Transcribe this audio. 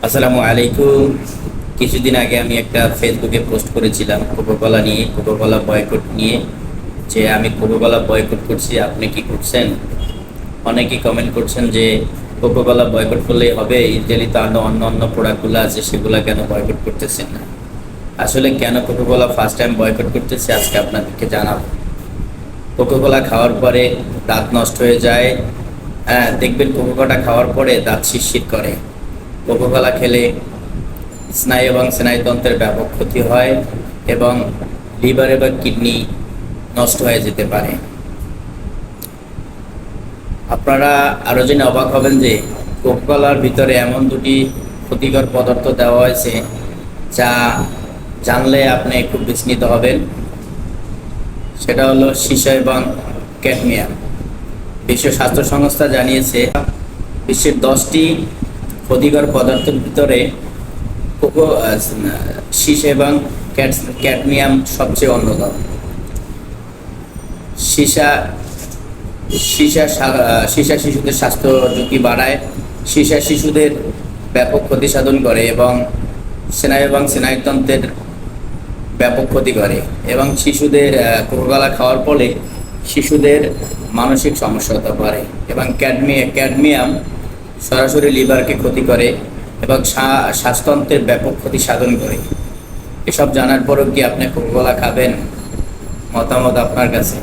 আসসালামু আলাইকুম। কিছুদিন আগে আমি একটা ফেসবুকে পোস্ট করেছিলাম কোকোকোলা নিয়ে, কোকোকোলা বয়কট নিয়ে, যে আমি কোকোকোলা বয়কট করছি, আপনি কি করছেন? অনেকেই কমেন্ট করছেন যে কোকোকোলা বয়কট করলেই হবে, ইতালি তো আরও অন্য অন্য প্রোডাক্টগুলো আছে, সেগুলো কেন বয়কট করতেছেন না? আসলে কেন কোকোকোলা ফার্স্ট টাইম বয়কট করতেছে আজকে আপনাদেরকে জানাবো। কোকোকোলা খাওয়ার পরে দাঁত নষ্ট হয়ে যায়। হ্যাঁ, দেখবেন কোকোকোলা খাওয়ার পরে দাঁত শিরশির করে। কোকোকোলা খেলে স্নায়ু এবং স্নায়ুতন্ত্রের ব্যাপক ক্ষতি হয় এবং লিভার এবং কিডনি নষ্ট হয়ে যেতে পারে। আপনারা আরও জেনে অবাক হবেন যে কোকোকোলার ভিতরে এমন দুটি ক্ষতিকর পদার্থ দেওয়া হয়েছে যা জানলে আপনি খুব বিস্মিত হবেন। সেটা হলো সীসা এবং ক্যাডমিয়াম। বিশ্ব স্বাস্থ্য সংস্থা জানিয়েছে বিশ্বের 10টি ক্ষতিকর পদার্থের ভিতরে সীসা এবং ক্যাডমিয়াম সবচেয়ে অন্যতম। সীসা সীসা সীসা শিশুদের স্বাস্থ্য ঝুঁকি বাড়ায়। সীসা শিশুদের ব্যাপক ক্ষতি সাধন করে এবং স্নায়ু এবং স্নায়ুতন্ত্রের ব্যাপক ক্ষতি করে এবং শিশুদের কোকোকোলা খাওয়ার ফলে শিশুদের মানসিক সমস্যা হতে পারে। এবং ক্যাডমিয়াম সরাসরি লিভারকে ক্ষতি করে এবং শ্বাসতন্ত্রের ব্যাপক ক্ষতি সাধন করে। এসব জানার পরেও কি আপনি কোকোকোলা খাবেন? মতামত আপনার কাছে।